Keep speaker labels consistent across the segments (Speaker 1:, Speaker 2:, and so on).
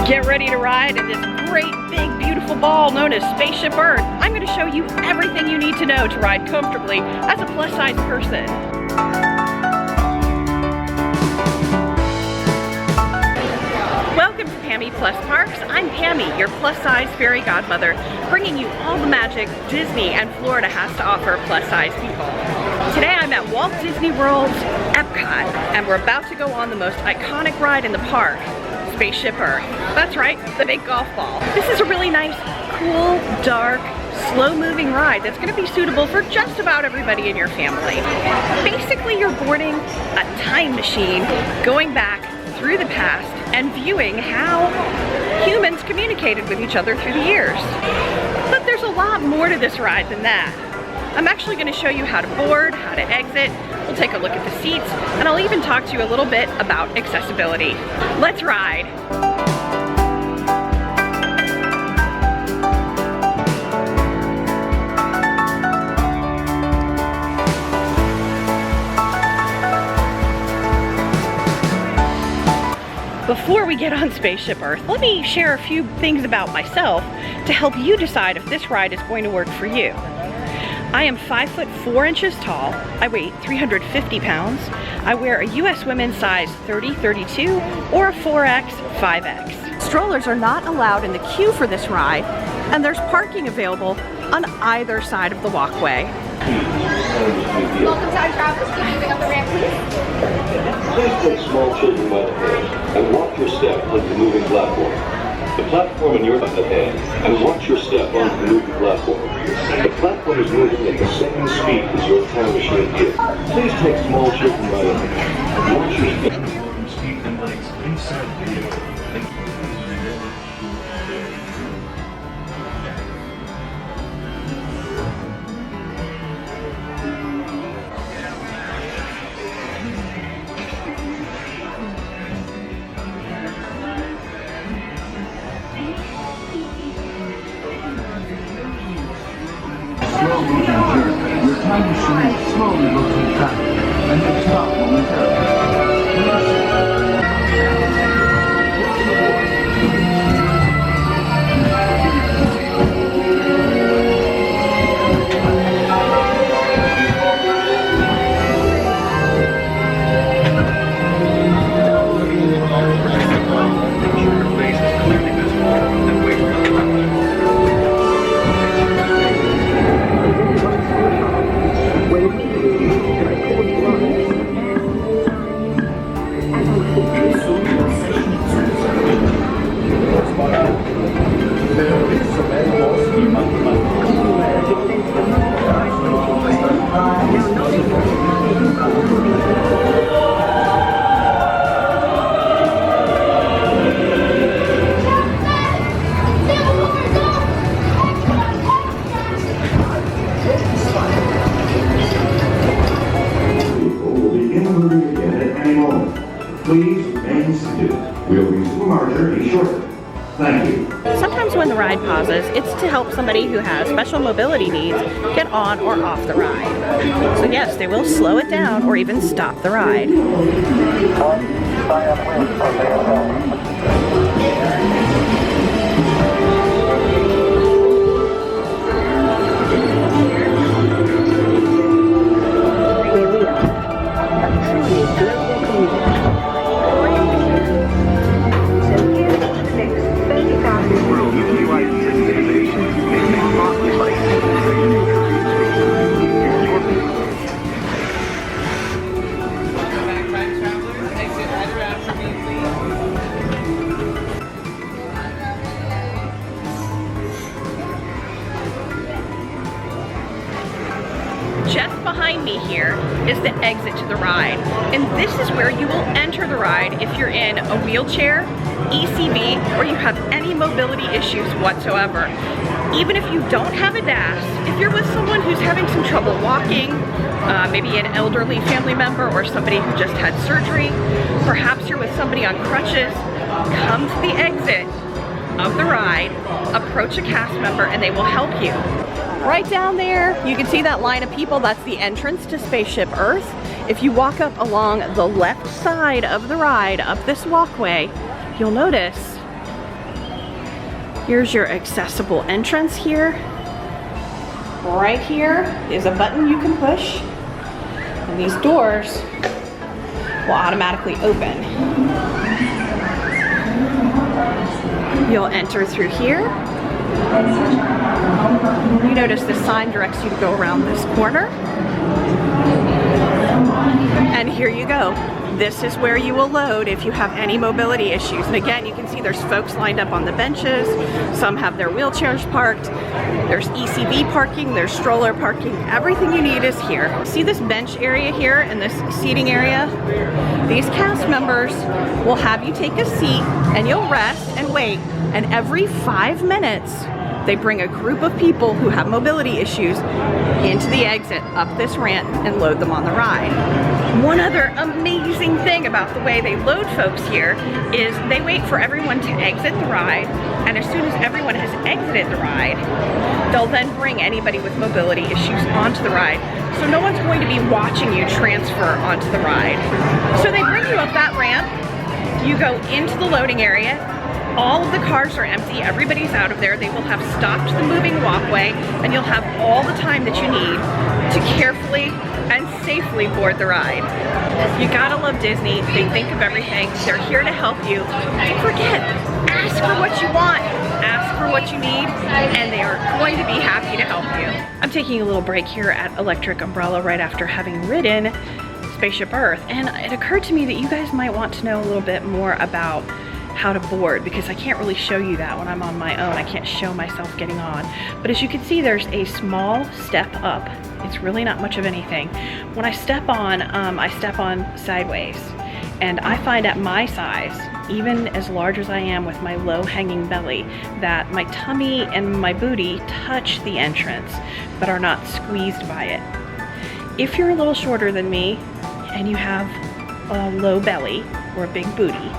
Speaker 1: Get ready to ride in this great, big, beautiful ball known as Spaceship Earth. I'm going to show you everything you need to know to ride comfortably as a plus-size person. Welcome to Pammie Plus Parks. I'm Pammie, your plus-size fairy godmother, bringing you all the magic Disney and Florida has to offer plus-size people. Today I'm at Walt Disney World's Epcot, and we're about to go on the most iconic ride in the park, Spaceship Earth. That's right, the big golf ball. This is a really nice, cool, dark, slow-moving ride that's going to be suitable for just about everybody in your family. Basically, you're boarding a time machine, going back through the past and viewing how humans communicated with each other through the years. But there's a lot more to this ride than that. I'm actually going to show you how to board, how to exit. We'll take a look at the seats, and I'll even talk to you a little bit about accessibility. Let's ride. Before we get on Spaceship Earth, let me share a few things about myself to help you decide if this ride is going to work for you. I am 5'4" tall, I weigh 350 pounds, I wear a US women's size 30-32 or a 4X, 5X. Strollers are not allowed in the queue for this ride, and there's parking available on either side of the walkway.
Speaker 2: Welcome to our travelers. Can you bring up the ramp, please?
Speaker 3: Please take small children by the hand and walk your step onto the moving platform. The platform in your left hand, and watch your step onto the moving platform. The platform is moving at the same speed as your time machine did. Please take small children by the hand and watch your step. Feet and legs inside the vehicle.
Speaker 4: Slow-moving journey. Your time machine slowly looking back, and then stop momentarily.
Speaker 5: Please remain seated. We'll resume our journey shortly. Thank you.
Speaker 1: Sometimes when the ride pauses, it's to help somebody who has special mobility needs get on or off the ride. So yes, they will slow it down or even stop the ride. Just behind me here is the exit to the ride, and this is where you will enter the ride if you're in a wheelchair, ECV, or you have any mobility issues whatsoever. Even if you don't have a DAS, if you're with someone who's having some trouble walking, maybe an elderly family member or somebody who just had surgery, perhaps you're with somebody on crutches, come to the exit of the ride, approach a cast member, and they will help you. Right down there, you can see that line of people. That's the entrance to Spaceship Earth. If you walk up along the left side of the ride, up this walkway, you'll notice Here's your accessible entrance here. Right here is a button you can push, and these doors will automatically open. You'll enter through here. You notice the sign directs you to go around this corner. And here you go. This is where you will load if you have any mobility issues. And again, you can see there's folks lined up on the benches. Some have their wheelchairs parked. There's ECV parking, there's stroller parking. Everything you need is here. See this bench area here and this seating area? These cast members will have you take a seat and you'll rest and wait. And every 5 minutes, they bring a group of people who have mobility issues into the exit up this ramp and load them on the ride. One other amazing thing about the way they load folks here is they wait for everyone to exit the ride, and as soon as everyone has exited the ride, they'll then bring anybody with mobility issues onto the ride. So no one's going to be watching you transfer onto the ride. So they bring you up that ramp, you go into the loading area. All of the cars are empty, everybody's out of there. They will have stopped the moving walkway, and you'll have all the time that you need to carefully and safely board the ride. You gotta love Disney. They think of everything. They're here to help you. Don't forget, ask for what you want, ask for what you need, and they are going to be happy to help you. I'm taking a little break here at Electric Umbrella right after having ridden Spaceship Earth, and it occurred to me that you guys might want to know a little bit more about how to board, because I can't really show you that when I'm on my own. I can't show myself getting on. But as you can see, there's a small step up. It's really not much of anything. When I step on sideways. And I find at my size, even as large as I am with my low hanging belly, that my tummy and my booty touch the entrance, but are not squeezed by it. If you're a little shorter than me and you have a low belly or a big booty,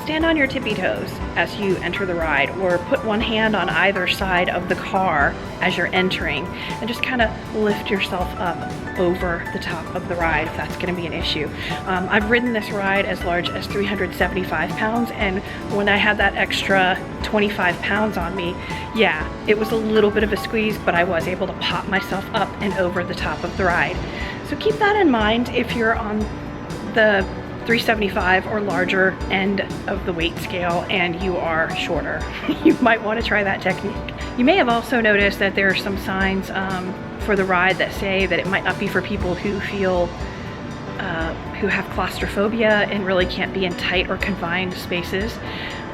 Speaker 1: stand on your tippy toes as you enter the ride, or put one hand on either side of the car as you're entering, and just kind of lift yourself up over the top of the ride if that's going to be an issue. I've ridden this ride as large as 375 pounds, and when I had that extra 25 pounds on me, yeah, it was a little bit of a squeeze, but I was able to pop myself up and over the top of the ride. So keep that in mind if you're on the 375 or larger end of the weight scale and you are shorter. You might want to try that technique. You may have also noticed that there are some signs for the ride that say that it might not be for people who feel who have claustrophobia and really can't be in tight or confined spaces.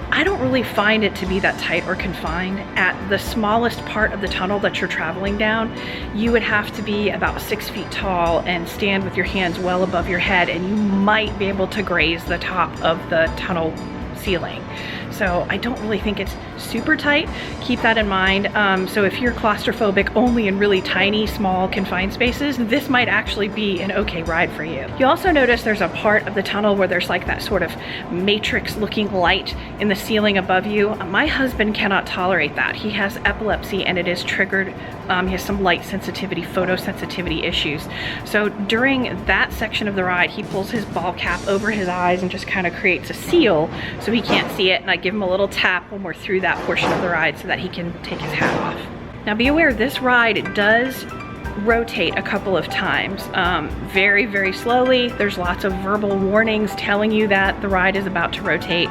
Speaker 1: I don't really find it to be that tight or confined. At the smallest part of the tunnel that you're traveling down, you would have to be about 6 feet tall and stand with your hands well above your head, and you might be able to graze the top of the tunnel ceiling. So I don't really think it's super tight. Keep that in mind. So if you're claustrophobic only in really tiny, small, confined spaces, this might actually be an okay ride for you. You also notice there's a part of the tunnel where there's like that sort of matrix looking light in the ceiling above you. My husband cannot tolerate that. He has epilepsy and it is triggered. He has some light sensitivity, photosensitivity issues. So during that section of the ride, he pulls his ball cap over his eyes and just kind of creates a seal so he can't see it. And I give him a little tap when we're through that portion of the ride so that he can take his hat off. Now be aware, this ride does rotate a couple of times, very, very slowly. There's lots of verbal warnings telling you that the ride is about to rotate,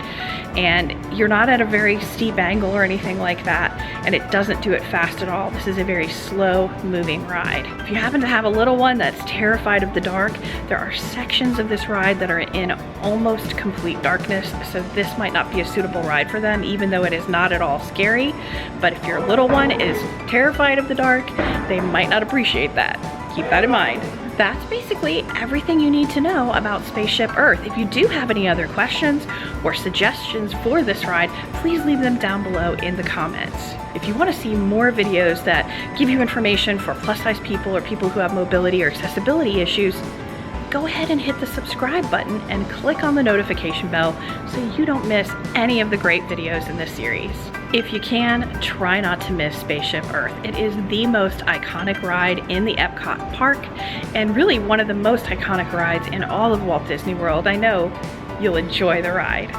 Speaker 1: and you're not at a very steep angle or anything like that, and it doesn't do it fast at all. This is a very slow moving ride. If you happen to have a little one that's terrified of the dark, there are sections of this ride that are in almost complete darkness, so this might not be a suitable ride for them, even though it is not at all scary. But if your little one is terrified of the dark, they might not appreciate that. Keep that in mind. That's basically everything you need to know about Spaceship Earth. If you do have any other questions or suggestions for this ride, please leave them down below in the comments. If you want to see more videos that give you information for plus-size people or people who have mobility or accessibility issues, go ahead and hit the subscribe button and click on the notification bell so you don't miss any of the great videos in this series. If you can, try not to miss Spaceship Earth. It is the most iconic ride in the Epcot park, and really one of the most iconic rides in all of Walt Disney World. I know you'll enjoy the ride.